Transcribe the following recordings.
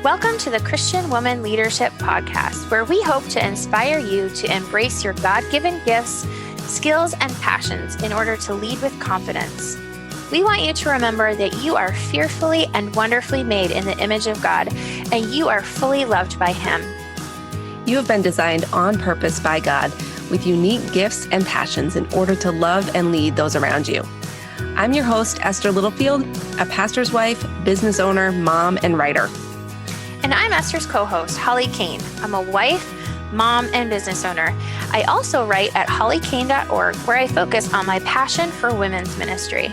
Welcome to the Christian Woman Leadership Podcast, where we hope to inspire you to embrace your God-given gifts, skills, and passions in order to lead with confidence. We want you to remember that you are fearfully and wonderfully made in the image of God, and you are fully loved by Him. You have been designed on purpose by God with unique gifts and passions in order to love and lead those around you. I'm your host, Esther Littlefield, a pastor's wife, business owner, mom, and writer. And I'm Esther's co-host, Holly Kane. I'm a wife, mom, and business owner. I also write at hollykane.org, where I focus on my passion for women's ministry.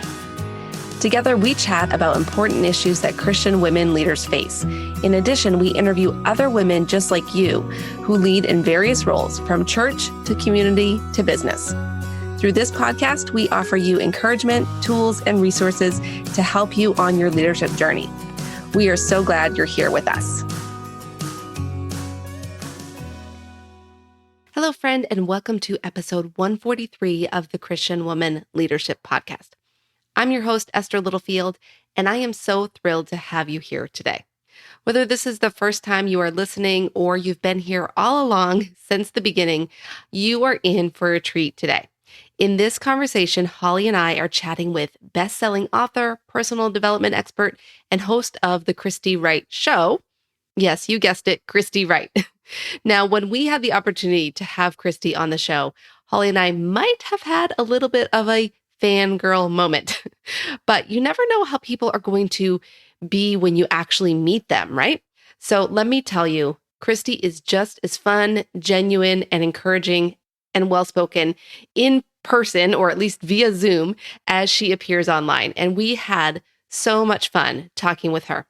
Together, we chat about important issues that Christian women leaders face. In addition, we interview other women just like you who lead in various roles, from church to community to business. Through this podcast, we offer you encouragement, tools, and resources to help you on your leadership journey. We are so glad you're here with us. Hello, friend, and welcome to episode 143 of the Christian Woman Leadership Podcast. I'm your host, Esther Littlefield, and I am so thrilled to have you here today. Whether this is the first time you are listening or you've been here all along since the beginning, you are in for a treat today. In this conversation, Holly and I are chatting with best-selling author, personal development expert, and host of the Christy Wright Show. Yes, you guessed it, Christy Wright. Now, when we had the opportunity to have Christy on the show, Holly and I might have had a little bit of a fangirl moment. But you never know how people are going to be when you actually meet them, right? So let me tell you, Christy is just as fun, genuine, and encouraging and well-spoken in person, or at least via Zoom, as she appears online. And we had so much fun talking with her.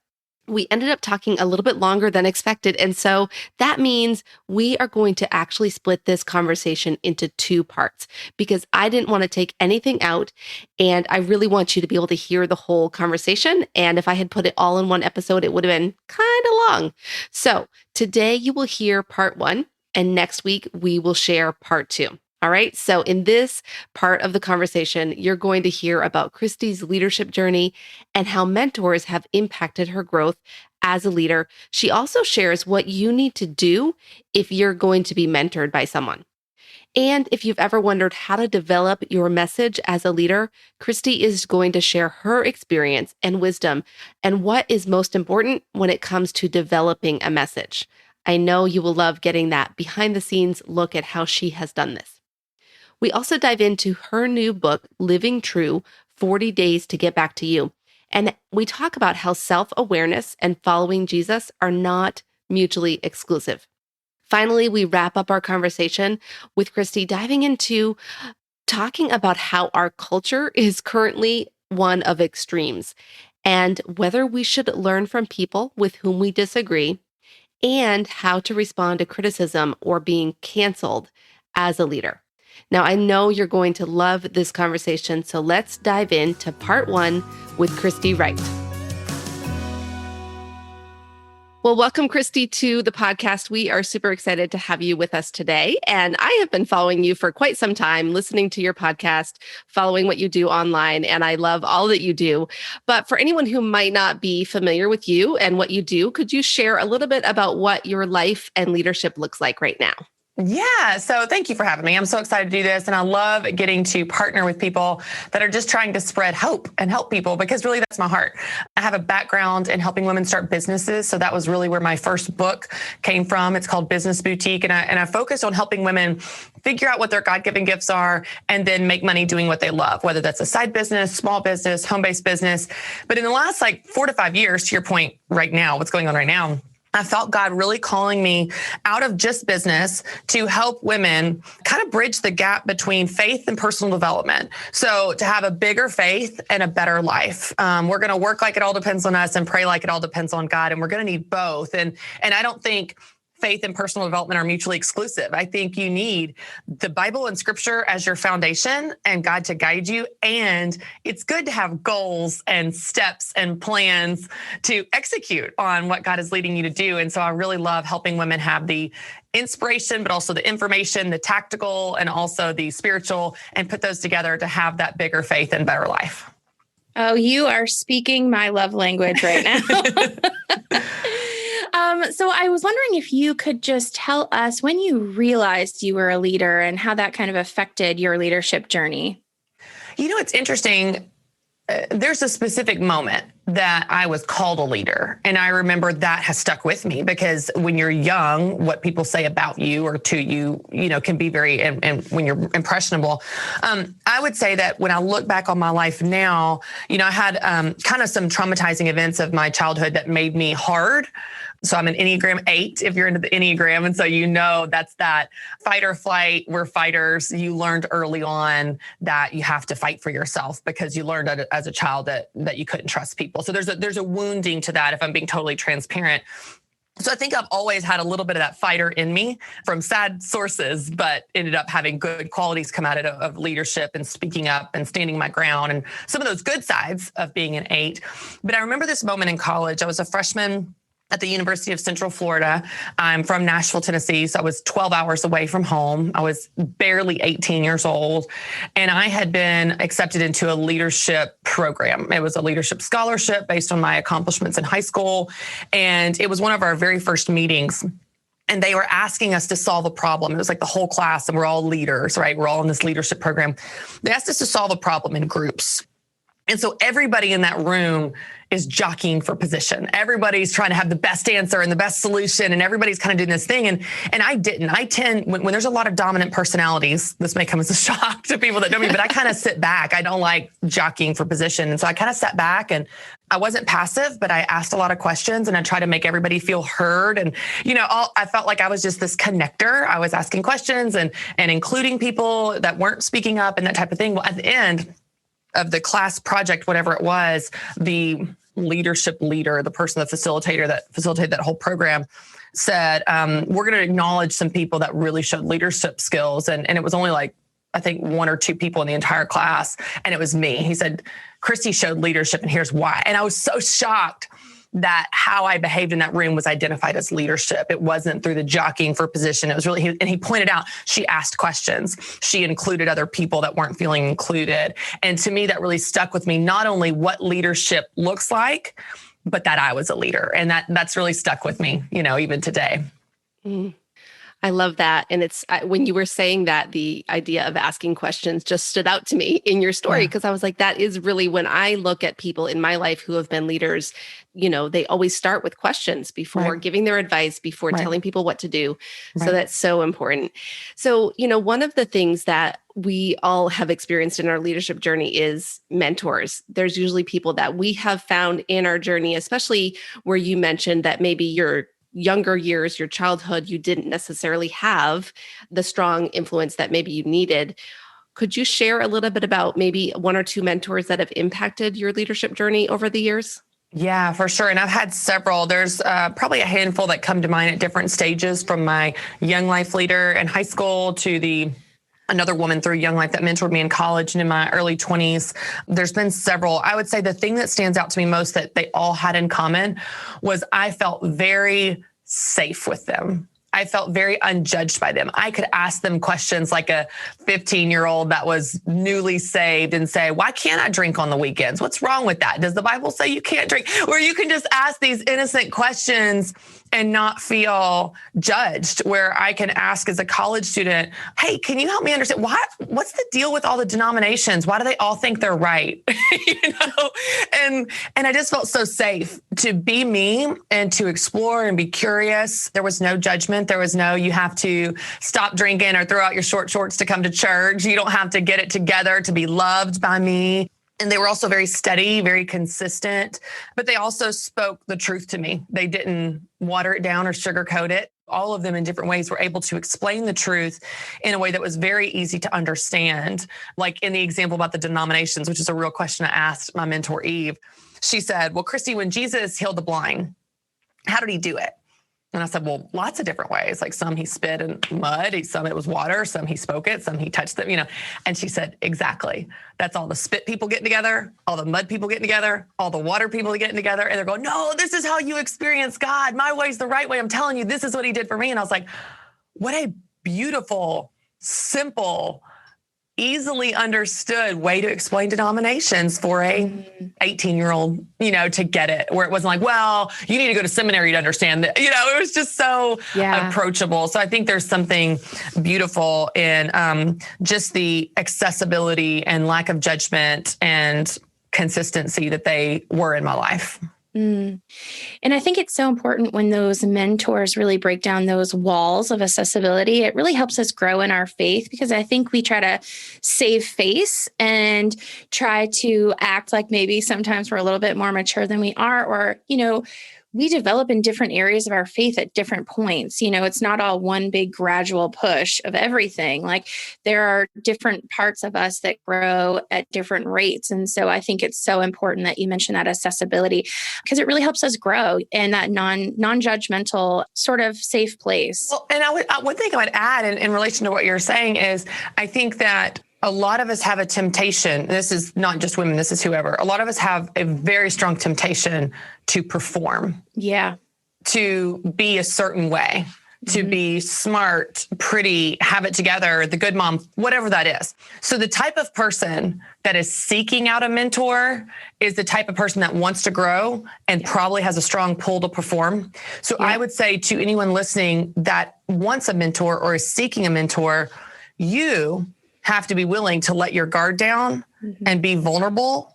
We ended up talking a little bit longer than expected. And so that means we are going to actually split this conversation into two parts, because I didn't want to take anything out. And I really want you to be able to hear the whole conversation. And if I had put it all in one episode, it would have been kind of long. So today you will hear part one, and next week we will share part two. All right. So in this part of the conversation, you're going to hear about Christy's leadership journey and how mentors have impacted her growth as a leader. She also shares what you need to do if you're going to be mentored by someone. And if you've ever wondered how to develop your message as a leader, Christy is going to share her experience and wisdom and what is most important when it comes to developing a message. I know you will love getting that behind the scenes look at how she has done this. We also dive into her new book, Living True, 40 Days to Get Back to You. And we talk about how self-awareness and following Jesus are not mutually exclusive. Finally, we wrap up our conversation with Christy diving into talking about how our culture is currently one of extremes and whether we should learn from people with whom we disagree and how to respond to criticism or being canceled as a leader. Now, I know you're going to love this conversation, so let's dive into part one with Christy Wright. Well, welcome, Christy, to the podcast. We are super excited to have you with us today. And I have been following you for quite some time, listening to your podcast, following what you do online, and I love all that you do. But for anyone who might not be familiar with you and what you do, could you share a little bit about what your life and leadership looks like right now? Yeah. So thank you for having me. I'm so excited to do this. And I love getting to partner with people that are just trying to spread hope and help people, because really that's my heart. I have a background in helping women start businesses. So that was really where my first book came from. It's called Business Boutique. And I focused on helping women figure out what their God-given gifts are and then make money doing what they love, whether that's a side business, small business, home-based business. But in the last 4 to 5 years, to your point right now, what's going on right now, I felt God really calling me out of just business to help women kind of bridge the gap between faith and personal development. So to have a bigger faith and a better life. We're going to work like it all depends on us and pray like it all depends on God. And we're going to need both. And I don't think faith and personal development are mutually exclusive. I think you need the Bible and scripture as your foundation and God to guide you. And it's good to have goals and steps and plans to execute on what God is leading you to do. And so I really love helping women have the inspiration, but also the information, the tactical, and also the spiritual, and put those together to have that bigger faith and better life. Oh, you are speaking my love language right now. So I was wondering if you could just tell us when you realized you were a leader and how that kind of affected your leadership journey. It's interesting. There's a specific moment that I was called a leader. And I remember that has stuck with me because when you're young, what people say about you or to you, can be very, and when you're impressionable. I would say that when I look back on my life now, I had kind of some traumatizing events of my childhood that made me hard. So I'm an Enneagram 8, if you're into the Enneagram. And so, that's that fight or flight. We're fighters. You learned early on that you have to fight for yourself because you learned as a child that you couldn't trust people. So there's a wounding to that, if I'm being totally transparent. So I think I've always had a little bit of that fighter in me from sad sources, but ended up having good qualities come out of leadership and speaking up and standing my ground and some of those good sides of being an 8. But I remember this moment in college. I was a freshman at the University of Central Florida. I'm from Nashville, Tennessee. So I was 12 hours away from home. I was barely 18 years old. And I had been accepted into a leadership program. It was a leadership scholarship based on my accomplishments in high school. And it was one of our very first meetings. And they were asking us to solve a problem. It was like the whole class, and we're all leaders, right? We're all in this leadership program. They asked us to solve a problem in groups. And so everybody in that room is jockeying for position. Everybody's trying to have the best answer and the best solution, and everybody's kind of doing this thing. And I didn't. I tend, when there's a lot of dominant personalities, this may come as a shock to people that know me, but I kind of sit back. I don't like jockeying for position. And so I kind of sat back, and I wasn't passive, but I asked a lot of questions, and I tried to make everybody feel heard. And, I felt like I was just this connector. I was asking questions and including people that weren't speaking up and that type of thing. Well, at the end of the class project, whatever it was, the leadership leader, the person, the facilitator that facilitated that whole program said, we're going to acknowledge some people that really showed leadership skills. And it was only like, I think 1 or 2 people in the entire class. And it was me. He said, Christy showed leadership, and here's why. And I was so shocked that how I behaved in that room was identified as leadership. It wasn't through the jockeying for position. It was really, and he pointed out, she asked questions. She included other people that weren't feeling included. And to me, that really stuck with me, not only what leadership looks like, but that I was a leader. And that's really stuck with me, even today. Mm. I love that. And it's when you were saying that, the idea of asking questions just stood out to me in your story, because I was like, that is really, when I look at people in my life who have been leaders, they always start with questions before giving their advice, before telling people what to do. So that's so important. So, one of the things that we all have experienced in our leadership journey is mentors. There's usually people that we have found in our journey, especially where you mentioned that maybe your younger years, your childhood, you didn't necessarily have the strong influence that maybe you needed. Could you share a little bit about maybe 1 or 2 mentors that have impacted your leadership journey over the years? Yeah, for sure. And I've had several. There's probably a handful that come to mind at different stages, from my young life leader in high school to another woman through Young Life that mentored me in college and in my early 20s. There's been several. I would say the thing that stands out to me most that they all had in common was I felt very safe with them. I felt very unjudged by them. I could ask them questions like a 15-year-old that was newly saved and say, why can't I drink on the weekends? What's wrong with that? Does the Bible say you can't drink? Where you can just ask these innocent questions and not feel judged, where I can ask as a college student, hey, can you help me understand what's the deal with all the denominations? Why do they all think they're right? And I just felt so safe to be me and to explore and be curious. There was no judgment. There was no, you have to stop drinking or throw out your short shorts to come to church. You don't have to get it together to be loved by me. And they were also very steady, very consistent, but they also spoke the truth to me. They didn't water it down or sugarcoat it. All of them in different ways were able to explain the truth in a way that was very easy to understand. Like in the example about the denominations, which is a real question I asked my mentor, Eve. She said, well, Christy, when Jesus healed the blind, how did he do it? And I said, well, lots of different ways. Like some he spit in mud, some it was water, some he spoke it, some he touched them, And she said, exactly. That's all the spit people getting together, all the mud people getting together, all the water people getting together. And they're going, no, this is how you experience God. My way's the right way. I'm telling you, this is what he did for me. And I was like, what a beautiful, simple, easily understood way to explain denominations for a 18-year-old, to get it, where it wasn't like, well, you need to go to seminary to understand that, it was just so approachable. So I think there's something beautiful in just the accessibility and lack of judgment and consistency that they were in my life. And I think it's so important when those mentors really break down those walls of accessibility. It really helps us grow in our faith, because I think we try to save face and try to act like maybe sometimes we're a little bit more mature than we are, or, we develop in different areas of our faith at different points. It's not all one big gradual push of everything. Like, there are different parts of us that grow at different rates. And so I think it's so important that you mention that accessibility, because it really helps us grow in that non-judgmental sort of safe place. Well, and one thing I would add in relation to what you're saying is, I think that a lot of us have a temptation. This is not just women, this is whoever. A lot of us have a very strong temptation to perform. Yeah. To be a certain way, to be smart, pretty, have it together, the good mom, whatever that is. So the type of person that is seeking out a mentor is the type of person that wants to grow and probably has a strong pull to perform. So I would say to anyone listening that wants a mentor or is seeking a mentor, you have to be willing to let your guard down and be vulnerable,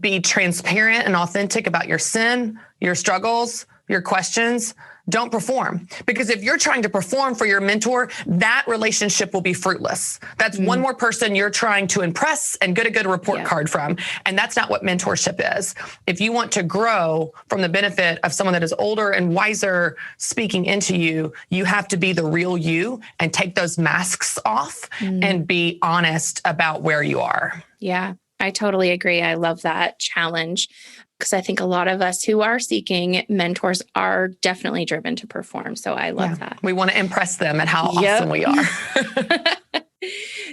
be transparent and authentic about your sin, your struggles, your questions. Don't perform. Because if you're trying to perform for your mentor, that relationship will be fruitless. That's one more person you're trying to impress and get a good report card from. And that's not what mentorship is. If you want to grow from the benefit of someone that is older and wiser speaking into you, you have to be the real you and take those masks off and be honest about where you are. Yeah, I totally agree. I love that challenge, because I think a lot of us who are seeking mentors are definitely driven to perform. So I love that. We want to impress them at how awesome we are.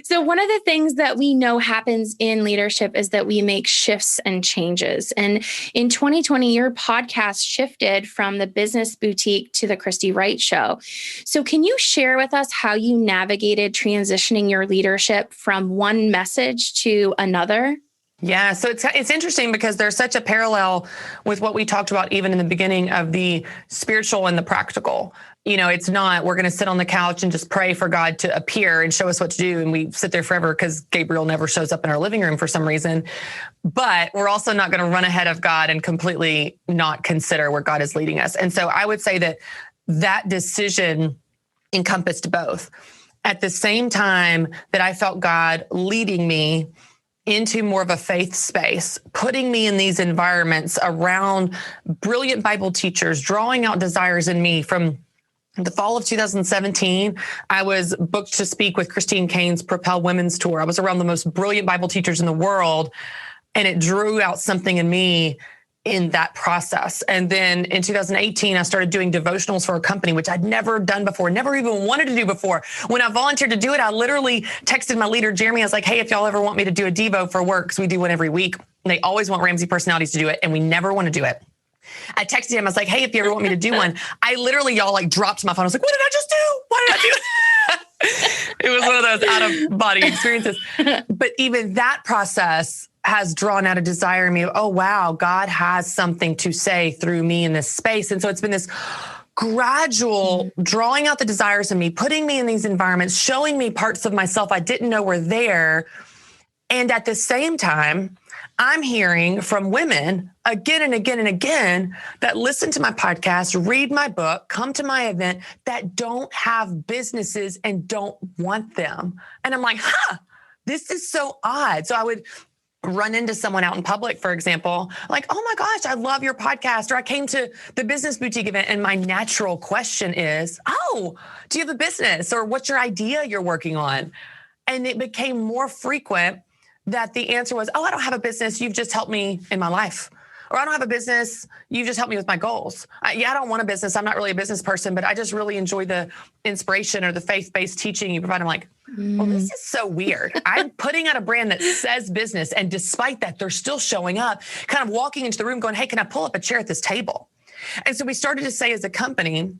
So one of the things that we know happens in leadership is that we make shifts and changes. And in 2020, your podcast shifted from the Business Boutique to the Christy Wright Show. So can you share with us how you navigated transitioning your leadership from one message to another? Yeah, so it's interesting because there's such a parallel with what we talked about even in the beginning of the spiritual and the practical. It's not, we're going to sit on the couch and just pray for God to appear and show us what to do. And we sit there forever because Gabriel never shows up in our living room for some reason. But we're also not going to run ahead of God and completely not consider where God is leading us. And so I would say that decision encompassed both. At the same time that I felt God leading me into more of a faith space, putting me in these environments around brilliant Bible teachers, drawing out desires in me. From the fall of 2017, I was booked to speak with Christine Cain's Propel Women's Tour. I was around the most brilliant Bible teachers in the world, and it drew out something in me in that process. And then in 2018, I started doing devotionals for a company, which I'd never done before, never even wanted to do before. When I volunteered to do it, I literally texted my leader, Jeremy. I was like, hey, if y'all ever want me to do a Devo for work, because we do one every week, and they always want Ramsey personalities to do it, and we never want to do it. I texted him. I was like, hey, if you ever want me to do one, I literally, y'all, dropped my phone. I was like, what did I just do? Why did I do? It was one of those out of body experiences. But even that process has drawn out a desire in me of, oh, wow, God has something to say through me in this space. And so it's been this gradual drawing out the desires in me, putting me in these environments, showing me parts of myself I didn't know were there. And at the same time, I'm hearing from women again and again and again that listen to my podcast, read my book, come to my event, that don't have businesses and don't want them. And I'm like, this is so odd. So I would run into someone out in public, for example, like, oh my gosh, I love your podcast. Or I came to the Business Boutique event and my natural question is, oh, do you have a business? Or what's your idea you're working on? And it became more frequent that the answer was, oh, I don't have a business. You've just helped me in my life. Or I don't have a business. You've just helped me with my goals. I don't want a business. I'm not really a business person, but I just really enjoy the inspiration or the faith-based teaching you provide. I'm like, well, this is so weird. I'm putting out a brand that says business. And despite that, they're still showing up, kind of walking into the room going, hey, can I pull up a chair at this table? And so we started to say as a company,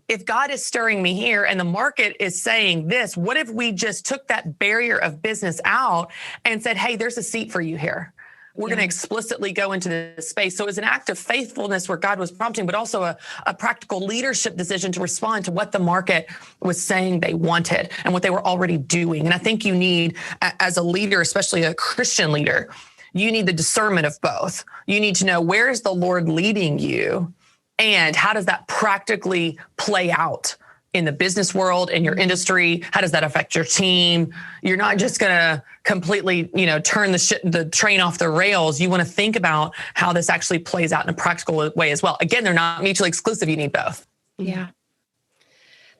if God is stirring me here and the market is saying this, what if we just took that barrier of business out and said, hey, there's a seat for you here. We're going to explicitly go into this space. So it was an act of faithfulness where God was prompting, but also a practical leadership decision to respond to what the market was saying they wanted and what they were already doing. And I think you need, as a leader, especially a Christian leader, you need the discernment of both. You need to know, where is the Lord leading you? And how does that practically play out in the business world, in your industry? How does that affect your team? You're not just going to completely, turn the train off the rails. You want to think about how this actually plays out in a practical way as well. Again, they're not mutually exclusive. You need both. Yeah.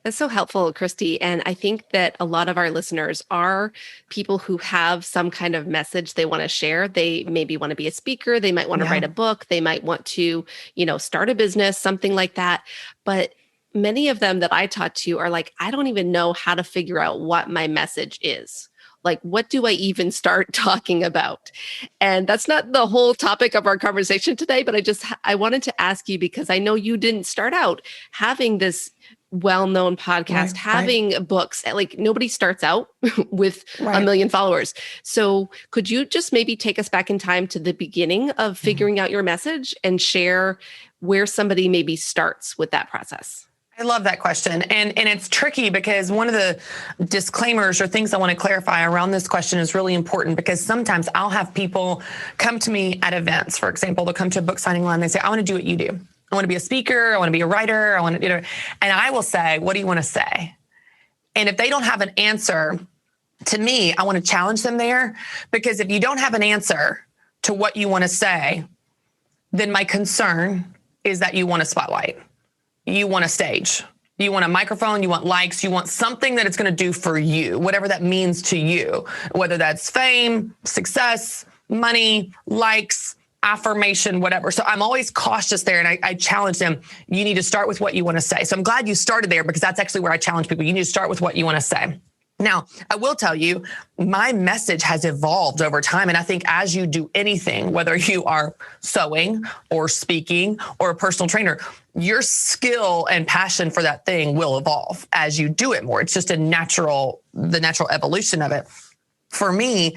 That's so helpful, Christy. And I think that a lot of our listeners are people who have some kind of message they want to share. They maybe want to be a speaker. They might want to write a book. They might want to, start a business, something like that. But many of them that I talk to are like, I don't even know how to figure out what my message is. Like, what do I even start talking about? And that's not the whole topic of our conversation today, but I wanted to ask you, because I know you didn't start out having this well-known podcast, having books. Like, nobody starts out with a million followers. So could you just maybe take us back in time to the beginning of figuring out your message and share where somebody maybe starts with that process? I love that question. And it's tricky because one of the disclaimers or things I want to clarify around this question is really important, because sometimes I'll have people come to me at events. For example, they'll come to a book signing line. They say, I want to do what you do. I want to be a speaker. I want to be a writer. I want to, and I will say, what do you want to say? And if they don't have an answer to me, I want to challenge them there, because if you don't have an answer to what you want to say, then my concern is that you want a spotlight. You want a stage, you want a microphone, you want likes, you want something that it's going to do for you, whatever that means to you, whether that's fame, success, money, likes, affirmation, whatever. So I'm always cautious there. And I challenge them. You need to start with what you want to say. So I'm glad you started there, because that's actually where I challenge people. You need to start with what you want to say. Now, I will tell you, my message has evolved over time. And I think as you do anything, whether you are sewing or speaking or a personal trainer, your skill and passion for that thing will evolve as you do it more. It's just the natural evolution of it. For me,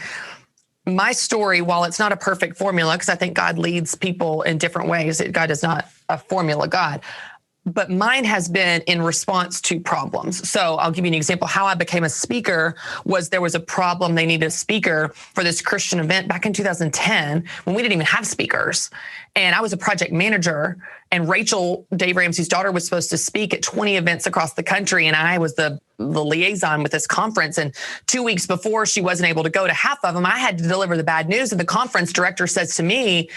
my story, while it's not a perfect formula, because I think God leads people in different ways, God is not a formula God. But mine has been in response to problems. So I'll give you an example. How I became a speaker was there was a problem. They needed a speaker for this Christian event back in 2010 when we didn't even have speakers. And I was a project manager, and Rachel, Dave Ramsey's daughter, was supposed to speak at 20 events across the country. And I was the liaison with this conference. And 2 weeks before she wasn't able to go to half of them, I had to deliver the bad news. And the conference director says to me,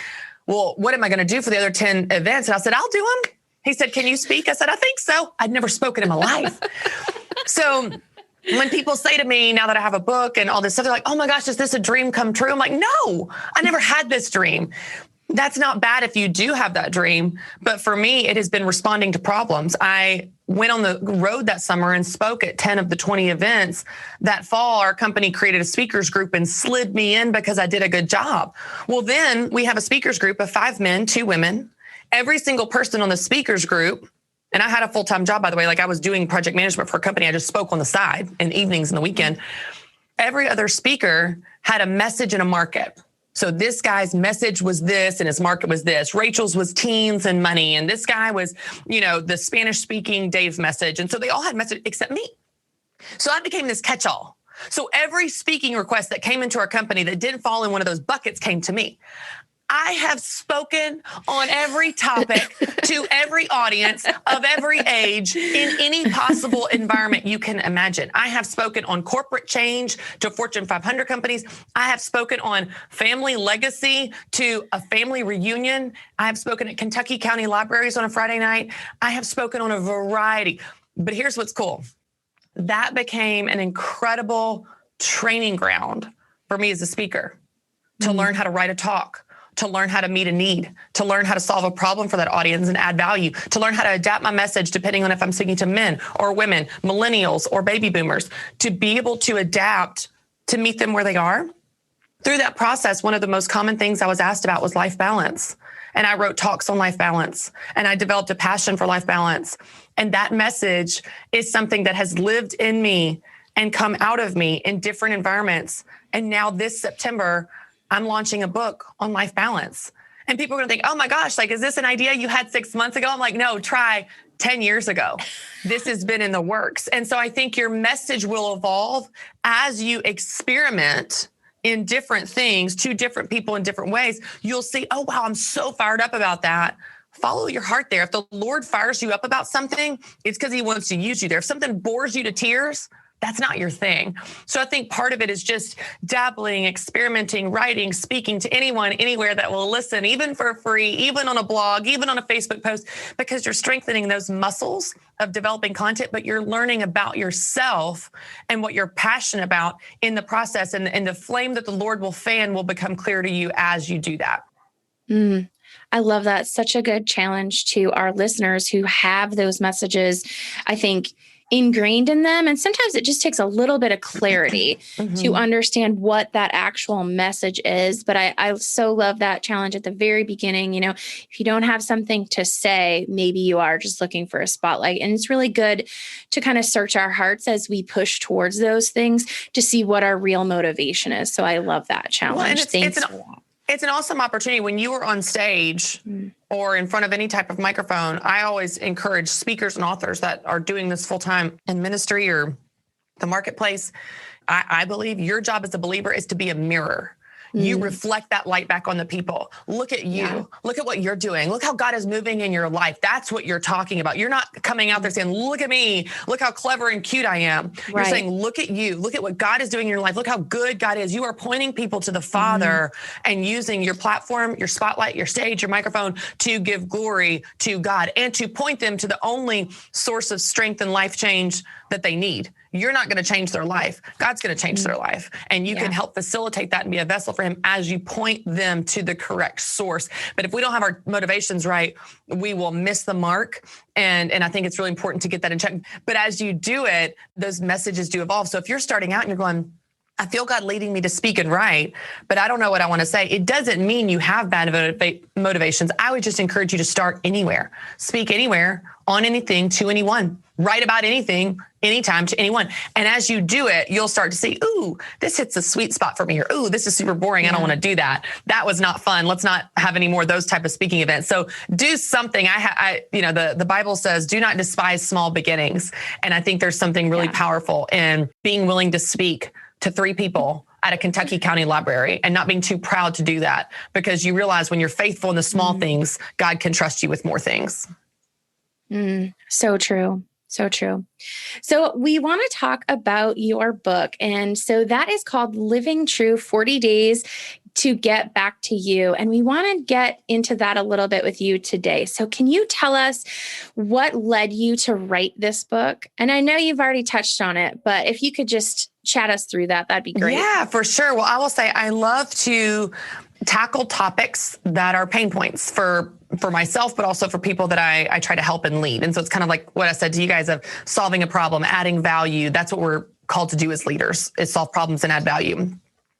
well, what am I going to do for the other 10 events? And I said, I'll do them. He said, can you speak? I said, I think so. I'd never spoken in my life. So when people say to me, now that I have a book and all this stuff, they're like, oh my gosh, is this a dream come true? I'm like, no, I never had this dream. That's not bad if you do have that dream. But for me, it has been responding to problems. I went on the road that summer and spoke at 10 of the 20 events. That fall, our company created a speakers group and slid me in because I did a good job. Well, then we have a speakers group of 5 men, 2 women. Every single person on the speakers group, and I had a full-time job, by the way, like I was doing project management for a company. I just spoke on the side in evenings and the weekend. Every other speaker had a message and a market. So this guy's message was this and his market was this. Rachel's was teens and money. And this guy was, the Spanish speaking Dave's message. And so they all had message except me. So I became this catch-all. So every speaking request that came into our company that didn't fall in one of those buckets came to me. I have spoken on every topic to every audience of every age in any possible environment you can imagine. I have spoken on corporate change to Fortune 500 companies. I have spoken on family legacy to a family reunion. I have spoken at Kentucky County Libraries on a Friday night. I have spoken on a variety. But here's what's cool. That became an incredible training ground for me as a speaker to learn how to write a talk, to learn how to meet a need, to learn how to solve a problem for that audience and add value, to learn how to adapt my message depending on if I'm speaking to men or women, millennials or baby boomers, to be able to adapt to meet them where they are. Through that process, one of the most common things I was asked about was life balance. and I wrote talks on life balance, and I developed a passion for life balance. And that message is something that has lived in me and come out of me in different environments. And now this September, I'm launching a book on life balance. And people are going to think, oh my gosh, like, is this an idea you had 6 months ago? I'm like, no, try 10 years ago. This has been in the works. And so I think your message will evolve as you experiment in different things to different people in different ways. You'll see, oh, wow, I'm so fired up about that. Follow your heart there. If the Lord fires you up about something, it's because he wants to use you there. If something bores you to tears, that's not your thing. So I think part of it is just dabbling, experimenting, writing, speaking to anyone, anywhere that will listen, even for free, even on a blog, even on a Facebook post, because you're strengthening those muscles of developing content, but you're learning about yourself and what you're passionate about in the process. And the flame that the Lord will fan will become clear to you as you do that. I love that. Such a good challenge to our listeners who have those messages, I think, ingrained in them. And sometimes it just takes a little bit of clarity to understand what that actual message is. But I so love that challenge at the very beginning. You know, if you don't have something to say, maybe you are just looking for a spotlight. And it's really good to kind of search our hearts as we push towards those things to see what our real motivation is. So I love that challenge. Thanks for that. It's an awesome opportunity when you are on stage or in front of any type of microphone. I always encourage speakers and authors that are doing this full time in ministry or the marketplace. I believe your job as a believer is to be a mirror. You reflect that light back on the people. Look at you. Yeah. Look at what you're doing. Look how God is moving in your life. That's what you're talking about. You're not coming out there saying, look at me. Look how clever and cute I am. Right. You're saying, look at you. Look at what God is doing in your life. Look how good God is. You are pointing people to the Father and using your platform, your spotlight, your stage, your microphone to give glory to God and to point them to the only source of strength and life change that they need. You're not going to change their life. God's going to change their life. And you can help facilitate that and be a vessel for him as you point them to the correct source. But if we don't have our motivations right, we will miss the mark. And I think it's really important to get that in check. But as you do it, those messages do evolve. So if you're starting out and you're going, I feel God leading me to speak and write, but I don't know what I want to say. It doesn't mean you have bad motivations. I would just encourage you to start anywhere, speak anywhere, on anything, to anyone, write about anything, anytime, to anyone. And as you do it, you'll start to see, ooh, this hits a sweet spot for me, or ooh, this is super boring. I don't want to do that. That was not fun. Let's not have any more of those type of speaking events. So do something. The Bible says, do not despise small beginnings. And I think there's something really powerful in being willing to speak to 3 people at a Kentucky County library and not being too proud to do that, because you realize when you're faithful in the small things, God can trust you with more things. So true. So true. So we want to talk about your book. And so that is called Living True 40 Days to Get Back to You. And we want to get into that a little bit with you today. So can you tell us what led you to write this book? And I know you've already touched on it, but if you could just chat us through that, that'd be great. Yeah, for sure. Well, I will say I love to tackle topics that are pain points for myself, but also for people that I try to help and lead. And so it's kind of like what I said to you guys of solving a problem, adding value. That's what we're called to do as leaders, is solve problems and add value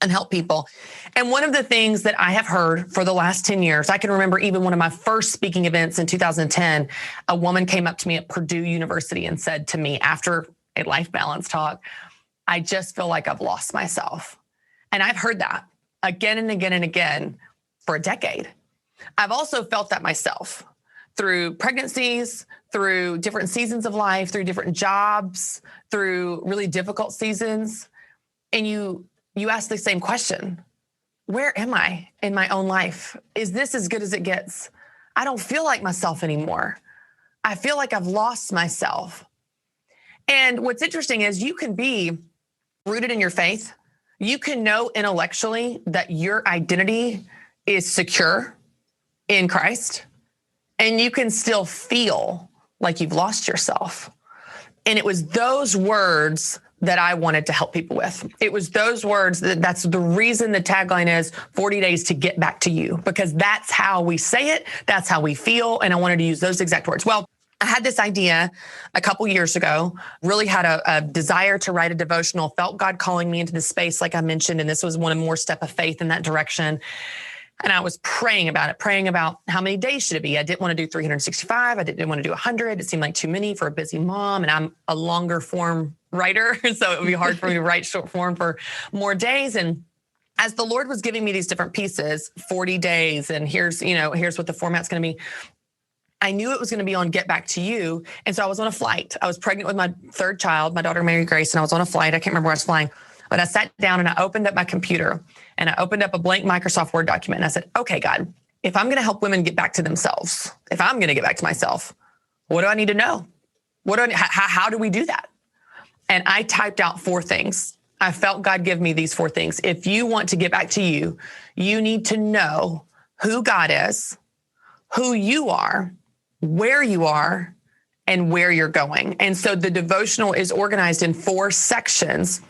and help people. And one of the things that I have heard for the last 10 years, I can remember even one of my first speaking events in 2010, a woman came up to me at Purdue University and said to me after a life balance talk, I just feel like I've lost myself. And I've heard that again and again and again for a decade. I've also felt that myself through pregnancies, through different seasons of life, through different jobs, through really difficult seasons. And you ask the same question, where am I in my own life? Is this as good as it gets? I don't feel like myself anymore. I feel like I've lost myself. And what's interesting is you can be rooted in your faith. You can know intellectually that your identity is secure in Christ, and you can still feel like you've lost yourself. And it was those words that I wanted to help people with. It was those words that's the reason the tagline is 40 days to get back to you, because that's how we say it. That's how we feel. And I wanted to use those exact words. Well, I had this idea a couple years ago, really had a desire to write a devotional, felt God calling me into this space, like I mentioned, and this was one more step of faith in that direction. And I was praying about it, praying about how many days should it be. I didn't want to do 365. I didn't want to do 100. It seemed like too many for a busy mom. And I'm a longer form writer. So it would be hard for me to write short form for more days. And as the Lord was giving me these different pieces, 40 days, and here's what the format's going to be. I knew it was going to be on Get Back to You. And so I was on a flight. I was pregnant with my third child, my daughter, Mary Grace, and I was on a flight. I can't remember where I was flying, but I sat down and I opened up my computer and I opened up a blank Microsoft Word document. And I said, okay, God, if I'm going to help women get back to themselves, if I'm going to get back to myself, what do I need to know? How do we do that? And I typed out 4 things. I felt God give me these 4 things. If you want to get back to you, you need to know who God is, who you are, where you are, and where you're going. And so the devotional is organized in 4 sections.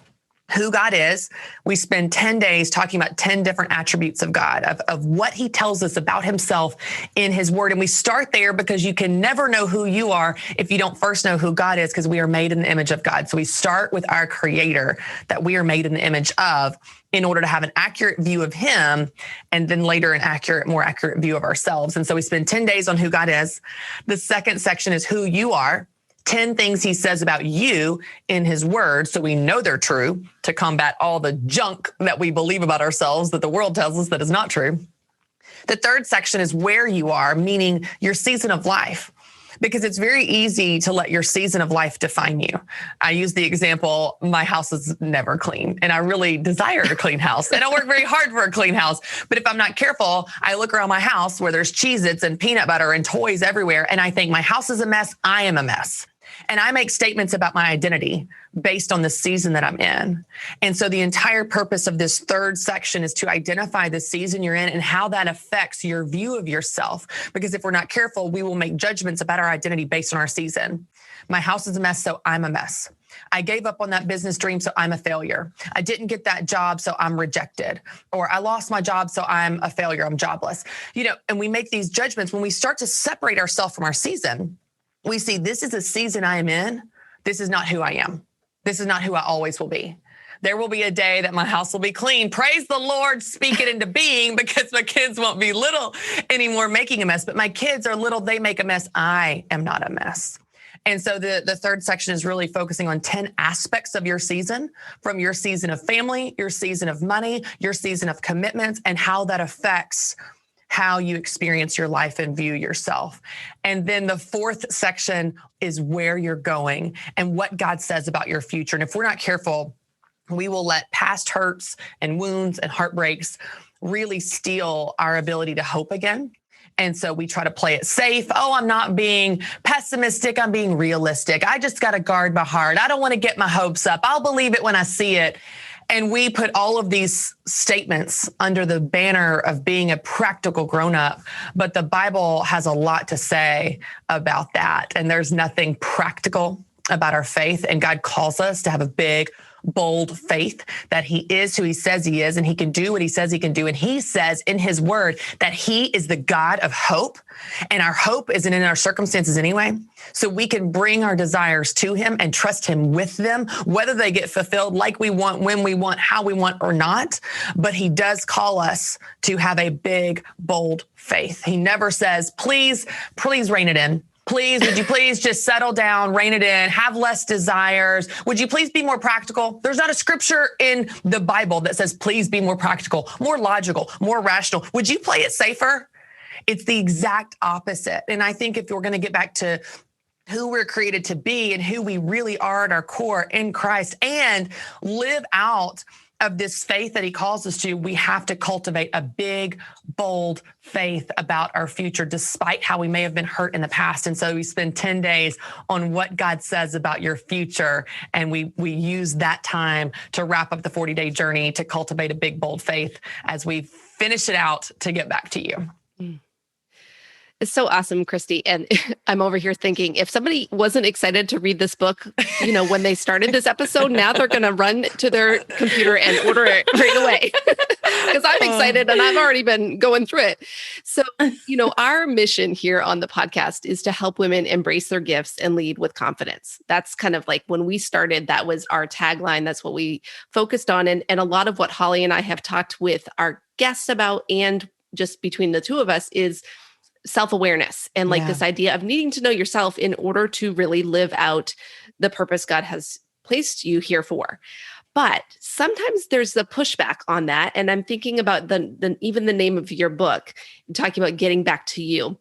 Who God is. We spend 10 days talking about 10 different attributes of God, of what he tells us about himself in his word. And we start there because you can never know who you are if you don't first know who God is, because we are made in the image of God. So we start with our creator that we are made in the image of in order to have an accurate view of him, and then later an more accurate view of ourselves. And so we spend 10 days on who God is. The second section is who you are. 10 things he says about you in his word, so we know they're true, to combat all the junk that we believe about ourselves that the world tells us that is not true. The third section is where you are, meaning your season of life, because it's very easy to let your season of life define you. I use the example, my house is never clean, and I really desire a clean house, and I work very hard for a clean house. But if I'm not careful, I look around my house where there's Cheez-Its and peanut butter and toys everywhere, and I think my house is a mess, I am a mess. And I make statements about my identity based on the season that I'm in. And so the entire purpose of this third section is to identify the season you're in and how that affects your view of yourself. Because if we're not careful, we will make judgments about our identity based on our season. My house is a mess, so I'm a mess. I gave up on that business dream, so I'm a failure. I didn't get that job, so I'm rejected. Or I lost my job, so I'm a failure, I'm jobless. And we make these judgments. When we start to separate ourselves from our season, we see this is a season I am in. This is not who I am. This is not who I always will be. There will be a day that my house will be clean. Praise the Lord, speak it into being, because my kids won't be little anymore making a mess. But my kids are little, they make a mess. I am not a mess. And so the third section is really focusing on 10 aspects of your season, from your season of family, your season of money, your season of commitments, and how that affects how you experience your life and view yourself. And then the fourth section is where you're going and what God says about your future. And if we're not careful, we will let past hurts and wounds and heartbreaks really steal our ability to hope again. And so we try to play it safe. Oh, I'm not being pessimistic. I'm being realistic. I just got to guard my heart. I don't want to get my hopes up. I'll believe it when I see it. And we put all of these statements under the banner of being a practical grown-up. But the Bible has a lot to say about that. And there's nothing practical about our faith. And God calls us to have a big, bold faith that he is who he says he is, and he can do what he says he can do. And he says in his word that he is the God of hope, and our hope isn't in our circumstances anyway. So we can bring our desires to him and trust him with them, whether they get fulfilled like we want, when we want, how we want, or not. But he does call us to have a big, bold faith. He never says, please rein it in. Please, would you please just settle down, rein it in, have less desires? Would you please be more practical? There's not a scripture in the Bible that says, please be more practical, more logical, more rational. Would you play it safer? It's the exact opposite. And I think if we're going to get back to who we're created to be and who we really are at our core in Christ and live out of this faith that he calls us to, we have to cultivate a big, bold faith about our future, despite how we may have been hurt in the past. And so we spend 10 days on what God says about your future. And we use that time to wrap up the 40-day journey to cultivate a big, bold faith as we finish it out to get back to you. It's so awesome, Christy. And I'm over here thinking, if somebody wasn't excited to read this book, when they started this episode, now they're going to run to their computer and order it right away because I'm excited and I've already been going through it. So, our mission here on the podcast is to help women embrace their gifts and lead with confidence. That's kind of like when we started, that was our tagline. That's what we focused on. And a lot of what Holly and I have talked with our guests about and just between the two of us is self-awareness and like this idea of needing to know yourself in order to really live out the purpose God has placed you here for. But sometimes there's the pushback on that. And I'm thinking about even the name of your book, talking about getting back to you,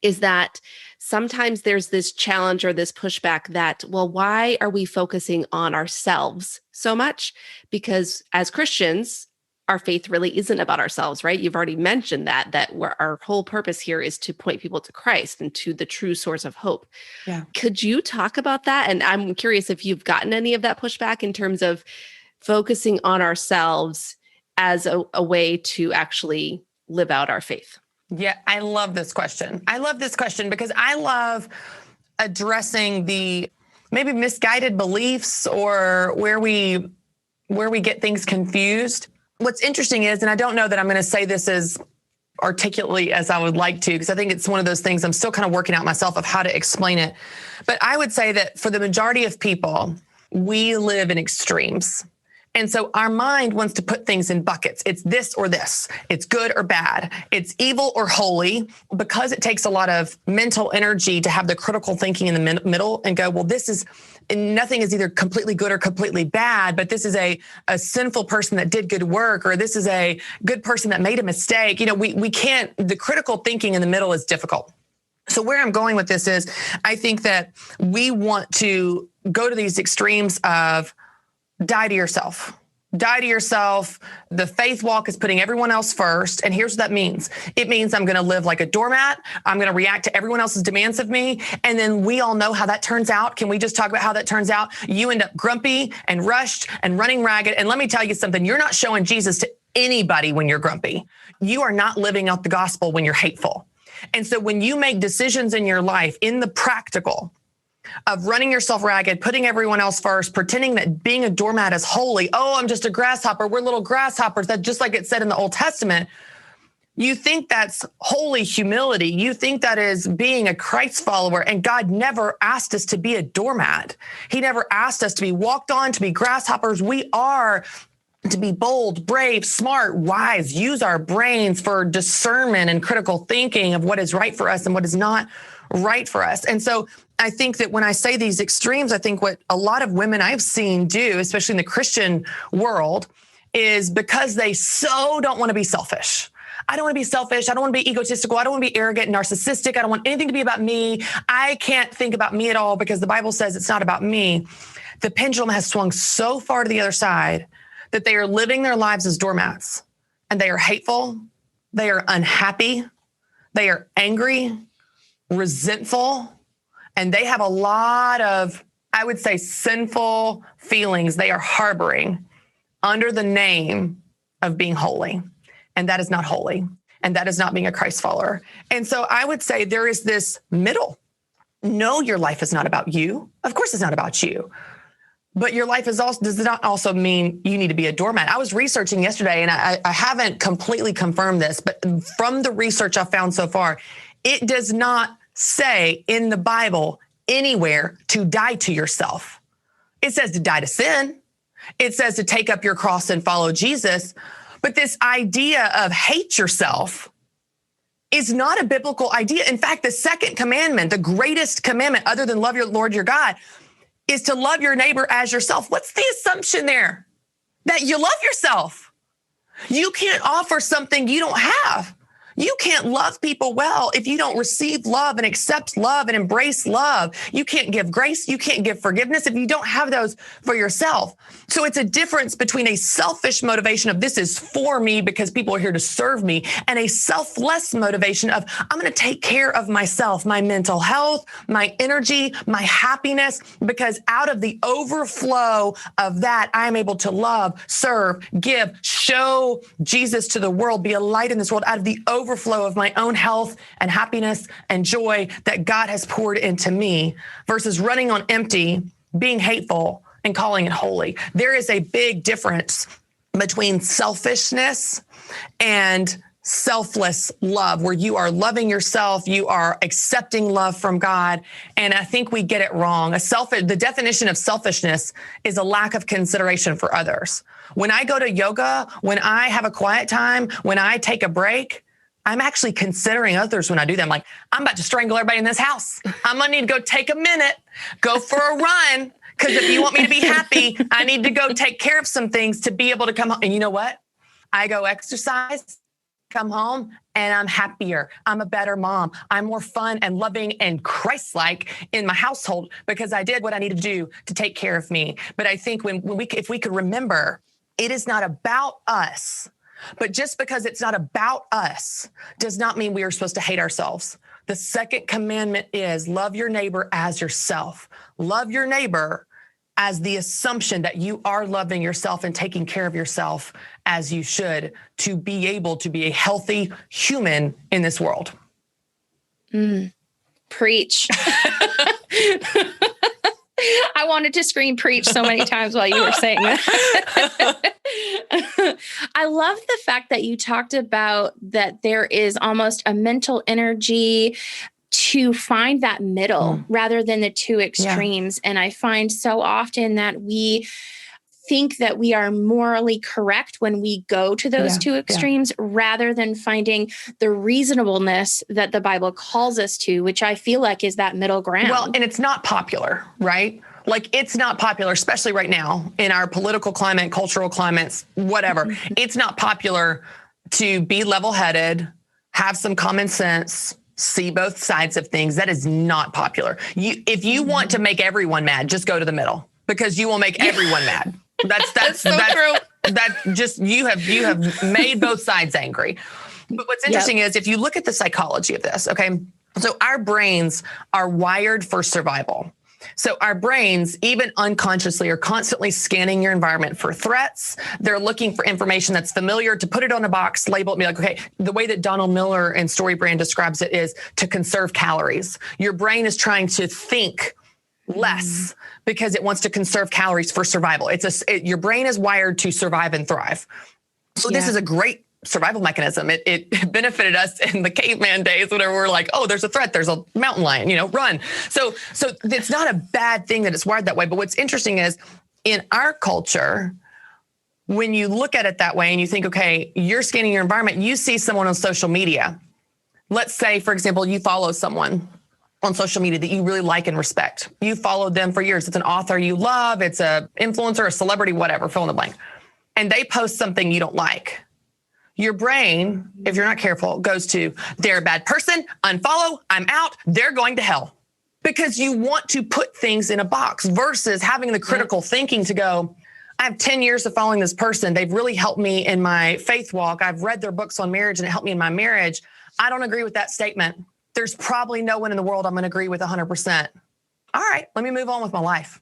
is that sometimes there's this challenge or this pushback that, well, why are we focusing on ourselves so much? Because as Christians, our faith really isn't about ourselves, right? You've already mentioned that our whole purpose here is to point people to Christ and to the true source of hope. Yeah. Could you talk about that? And I'm curious if you've gotten any of that pushback in terms of focusing on ourselves as a way to actually live out our faith. Yeah, I love this question. I love this question because I love addressing the maybe misguided beliefs or where we get things confused. What's interesting is, and I don't know that I'm going to say this as articulately as I would like to, because I think it's one of those things I'm still kind of working out myself of how to explain it. But I would say that for the majority of people, we live in extremes. And so our mind wants to put things in buckets. It's this or this. It's good or bad. It's evil or holy, because it takes a lot of mental energy to have the critical thinking in the middle and go, well, nothing is either completely good or completely bad, but this is a sinful person that did good work, or this is a good person that made a mistake. We can't, the critical thinking in the middle is difficult. So where I'm going with this is, I think that we want to go to these extremes of die to yourself. Die to yourself. The faith walk is putting everyone else first. And here's what that means. It means I'm going to live like a doormat. I'm going to react to everyone else's demands of me. And then we all know how that turns out. Can we just talk about how that turns out? You end up grumpy and rushed and running ragged. And let me tell you something. You're not showing Jesus to anybody when you're grumpy. You are not living out the gospel when you're hateful. And so when you make decisions in your life in the practical of running yourself ragged, putting everyone else first, pretending that being a doormat is holy. Oh, I'm just a grasshopper. We're little grasshoppers. That just like it said in the Old Testament, you think that's holy humility. You think that is being a Christ follower. And God never asked us to be a doormat. He never asked us to be walked on, to be grasshoppers. We are to be bold, brave, smart, wise, use our brains for discernment and critical thinking of what is right for us and what is not right for us. And so I think that when I say these extremes, I think what a lot of women I've seen do, especially in the Christian world, is because they so don't want to be selfish. I don't want to be selfish. I don't want to be egotistical. I don't want to be arrogant and narcissistic. I don't want anything to be about me. I can't think about me at all because the Bible says it's not about me. The pendulum has swung so far to the other side that they are living their lives as doormats, and they are hateful. They are unhappy. They are angry, resentful. And they have a lot of, I would say, sinful feelings they are harboring under the name of being holy. And that is not holy. And that is not being a Christ follower. And so I would say there is this middle. No, your life is not about you. Of course it's not about you. But your life does not also mean you need to be a doormat. I was researching yesterday, and I haven't completely confirmed this, but from the research I've found so far, it does not say in the Bible anywhere to die to yourself. It says to die to sin. It says to take up your cross and follow Jesus. But this idea of hate yourself is not a biblical idea. In fact, the second commandment, the greatest commandment other than love your Lord your God, is to love your neighbor as yourself. What's the assumption there? That you love yourself. You can't offer something you don't have. You can't love people well if you don't receive love and accept love and embrace love. You can't give grace. You can't give forgiveness if you don't have those for yourself. So it's a difference between a selfish motivation of this is for me because people are here to serve me, and a selfless motivation of I'm going to take care of myself, my mental health, my energy, my happiness, because out of the overflow of that, I am able to love, serve, give, show Jesus to the world, be a light in this world out of the overflow of my own health and happiness and joy that God has poured into me versus running on empty, being hateful and calling it holy. There is a big difference between selfishness and selfless love, where you are loving yourself, you are accepting love from God. And I think we get it wrong. The definition of selfishness is a lack of consideration for others. When I go to yoga, when I have a quiet time, when I take a break, I'm actually considering others when I do them. Like, I'm about to strangle everybody in this house. I'm going to need to go take a minute, go for a run. Because if you want me to be happy, I need to go take care of some things to be able to come home. And you know what? I go exercise, come home, and I'm happier. I'm a better mom. I'm more fun and loving and Christ-like in my household because I did what I need to do to take care of me. But I think if we could remember, it is not about us. But just because it's not about us does not mean we are supposed to hate ourselves. The second commandment is love your neighbor as yourself. Love your neighbor as the assumption that you are loving yourself and taking care of yourself as you should to be able to be a healthy human in this world. Preach. I wanted to scream preach so many times while you were saying that. I love the fact that you talked about that there is almost a mental energy to find that middle rather than the two extremes. Yeah. And I find so often that we think that we are morally correct when we go to those two extremes rather than finding the reasonableness that the Bible calls us to, which I feel like is that middle ground. Well, and it's not popular, right? Like, it's not popular, especially right now in our political climate, cultural climates, whatever. It's not popular to be level-headed, have some common sense, see both sides of things. That is not popular. If you want to make everyone mad, just go to the middle because you will make everyone mad. That's so true. That just you have made both sides angry. But what's interesting is if you look at the psychology of this, okay, so our brains are wired for survival. So our brains, even unconsciously, are constantly scanning your environment for threats. They're looking for information that's familiar to put it on a box, label it, and be like, okay, the way that Donald Miller in StoryBrand describes it is to conserve calories. Your brain is trying to think less because it wants to conserve calories for survival. Your brain is wired to survive and thrive. So this is a great survival mechanism. It benefited us in the caveman days whenever we're like, oh, there's a threat. There's a mountain lion, run. So it's not a bad thing that it's wired that way. But what's interesting is in our culture, when you look at it that way and you think, okay, you're scanning your environment, you see someone on social media. Let's say, for example, you follow someone on social media that you really like and respect. You followed them for years. It's an author you love. It's an influencer, a celebrity, whatever, fill in the blank. And they post something you don't like. Your brain, if you're not careful, goes to, they're a bad person, unfollow, I'm out, they're going to hell. Because you want to put things in a box versus having the critical thinking to go, I have 10 years of following this person. They've really helped me in my faith walk. I've read their books on marriage and it helped me in my marriage. I don't agree with that statement. There's probably no one in the world I'm going to agree with 100%. All right, let me move on with my life.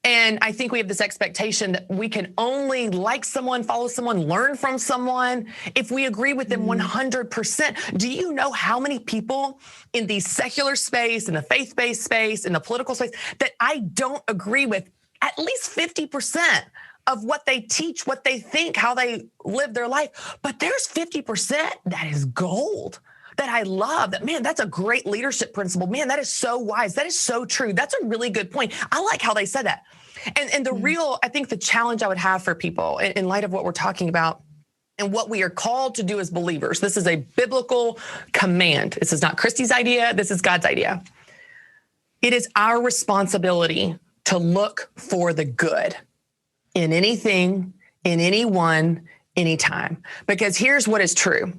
And I think we have this expectation that we can only like someone, follow someone, learn from someone if we agree with them 100%. Do you know how many people in the secular space, in the faith-based space, in the political space that I don't agree with at least 50% of what they teach, what they think, how they live their life? But there's 50% that is gold. That I love, that, man, that's a great leadership principle. Man, that is so wise. That is so true. That's a really good point. I like how they said that. And the real, I think the challenge I would have for people in light of what we're talking about and what we are called to do as believers, this is a biblical command. This is not Christy's idea. This is God's idea. It is our responsibility to look for the good in anything, in anyone, anytime. Because here's what is true.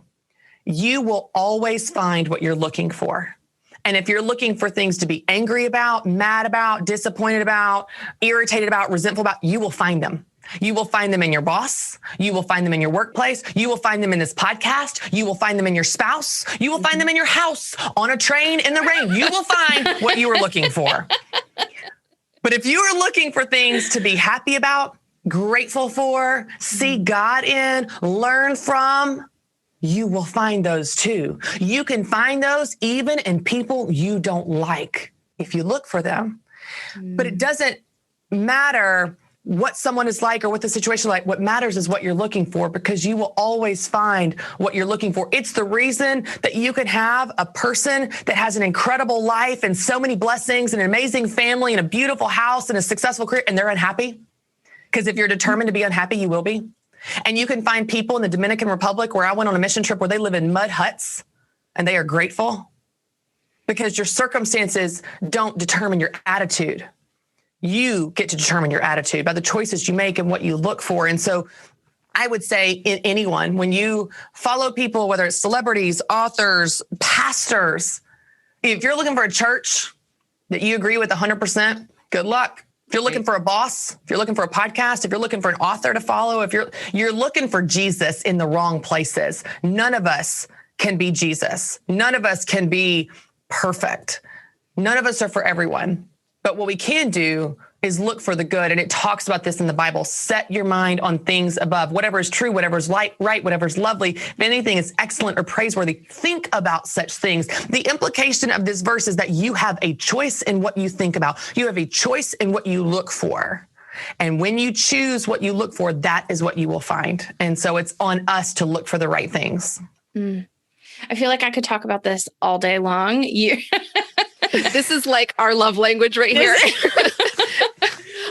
You will always find what you're looking for. And if you're looking for things to be angry about, mad about, disappointed about, irritated about, resentful about, you will find them. You will find them in your boss. You will find them in your workplace. You will find them in this podcast. You will find them in your spouse. You will find them in your house, on a train, in the rain. You will find what you are looking for. But if you are looking for things to be happy about, grateful for, see God in, learn from, you will find those too. You can find those even in people you don't like if you look for them. But it doesn't matter what someone is like or what the situation is like. What matters is what you're looking for, because you will always find what you're looking for. It's the reason that you can have a person that has an incredible life and so many blessings and an amazing family and a beautiful house and a successful career, and they're unhappy. Because if you're determined to be unhappy, you will be. And you can find people in the Dominican Republic where I went on a mission trip where they live in mud huts and they are grateful, because your circumstances don't determine your attitude. You get to determine your attitude by the choices you make and what you look for. And so I would say in anyone, when you follow people, whether it's celebrities, authors, pastors, if you're looking for a church that you agree with 100%, good luck. If you're looking for a boss, if you're looking for a podcast, if you're looking for an author to follow, if you're looking for Jesus in the wrong places, none of us can be Jesus. None of us can be perfect. None of us are for everyone. But what we can do is look for the good. And it talks about this in the Bible. Set your mind on things above. Whatever is true, whatever is right, whatever is lovely, if anything is excellent or praiseworthy, think about such things. The implication of this verse is that you have a choice in what you think about. You have a choice in what you look for. And when you choose what you look for, that is what you will find. And so it's on us to look for the right things. I feel like I could talk about this all day long. This is like our love language right here.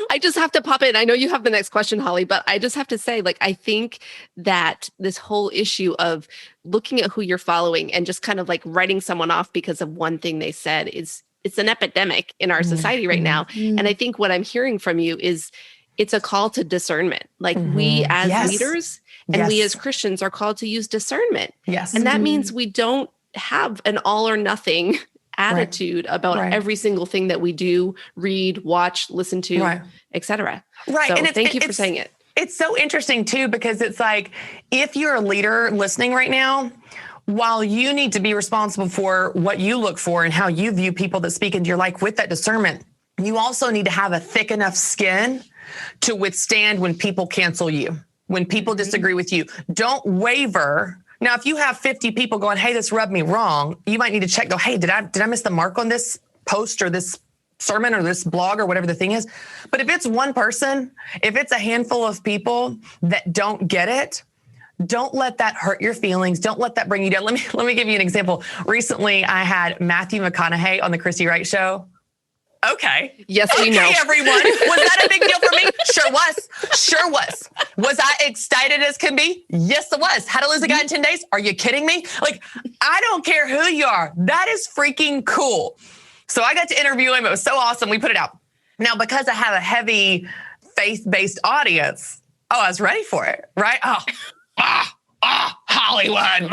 I just have to pop in. I know you have the next question, Holly, but I just have to say, like, I think that this whole issue of looking at who you're following and just kind of like writing someone off because of one thing they said it's an epidemic in our society right now. And I think what I'm hearing from you is it's a call to discernment. Like we as leaders and we as Christians are called to use discernment. Yes. And that means we don't have an all or nothing attitude about every single thing that we do, read, watch, listen to, etc. Right. So and thank you for saying it. It's so interesting too, because it's like, if you're a leader listening right now, while you need to be responsible for what you look for and how you view people that speak into your life with that discernment, you also need to have a thick enough skin to withstand when people cancel you, when people disagree with you. Don't waver. Now, if you have 50 people going, hey, this rubbed me wrong, you might need to check, go, hey, did I miss the mark on this post or this sermon or this blog or whatever the thing is? But if it's one person, if it's a handful of people that don't get it, don't let that hurt your feelings. Don't let that bring you down. Let me give you an example. Recently, I had Matthew McConaughey on the Christy Wright show. Okay. Yes, we know. Everyone. Was that a big deal for me? Sure was. Sure was. Was I excited as can be? Yes, it was. How to lose a guy in 10 days? Are you kidding me? Like, I don't care who you are. That is freaking cool. So I got to interview him. It was so awesome. We put it out. Now, because I have a heavy faith-based audience, I was ready for it, right? Hollywood, and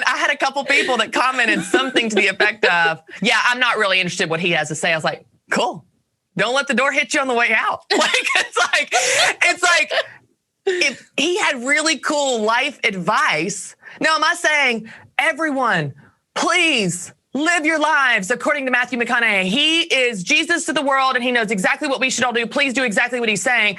I had a couple people that commented something to the effect of, yeah, I'm not really interested in what he has to say. I was like, cool. Don't let the door hit you on the way out. It's like, if he had really cool life advice. Now, am I saying, everyone, please live your lives according to Matthew McConaughey? He is Jesus to the world and he knows exactly what we should all do. Please do exactly what he's saying.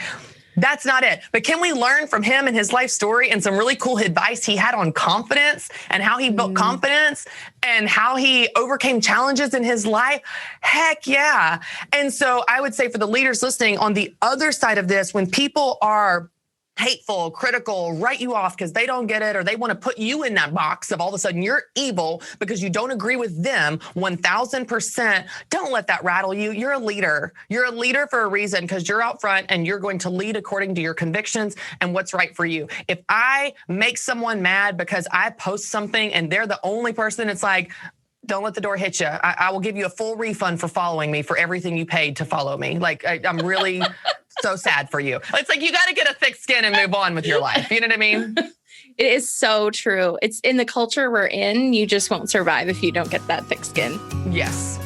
That's not it. But can we learn from him and his life story and some really cool advice he had on confidence and how he built confidence and how he overcame challenges in his life? Heck yeah. And so I would say for the leaders listening, on the other side of this, when people are hateful, critical, write you off because they don't get it, or they want to put you in that box of all of a sudden you're evil because you don't agree with them 1000%. Don't let that rattle you. You're a leader. You're a leader for a reason, because you're out front and you're going to lead according to your convictions and what's right for you. If I make someone mad because I post something and they're the only person, it's like, don't let the door hit you. I will give you a full refund for following me for everything you paid to follow me. Like, I'm really so sad for you. It's like, you got to get a thick skin and move on with your life. You know what I mean? It is so true. It's in the culture we're in. You just won't survive if you don't get that thick skin. Yes.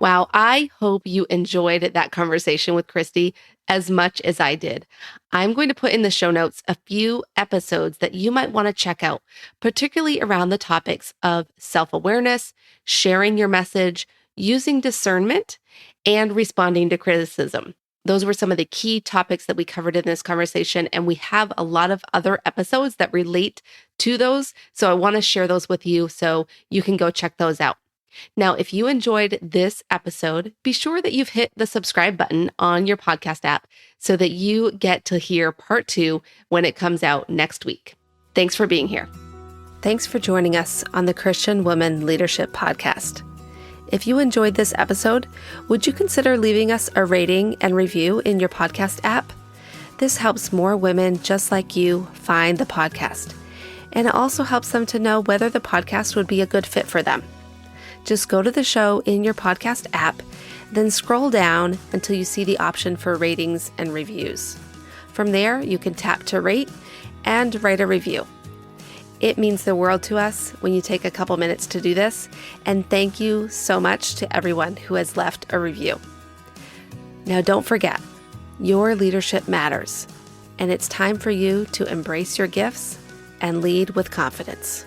Wow. I hope you enjoyed that conversation with Christy as much as I did. I'm going to put in the show notes a few episodes that you might want to check out, particularly around the topics of self-awareness, sharing your message, using discernment, and responding to criticism. Those were some of the key topics that we covered in this conversation, and we have a lot of other episodes that relate to those. So I want to share those with you so you can go check those out. Now, if you enjoyed this episode, be sure that you've hit the subscribe button on your podcast app so that you get to hear part 2 when it comes out next week. Thanks for being here. Thanks for joining us on the Christian Woman Leadership Podcast. If you enjoyed this episode, would you consider leaving us a rating and review in your podcast app? This helps more women just like you find the podcast, and it also helps them to know whether the podcast would be a good fit for them. Just go to the show in your podcast app, then scroll down until you see the option for ratings and reviews. From there, you can tap to rate and write a review. It means the world to us when you take a couple minutes to do this, and thank you so much to everyone who has left a review. Now, don't forget, your leadership matters, and it's time for you to embrace your gifts and lead with confidence.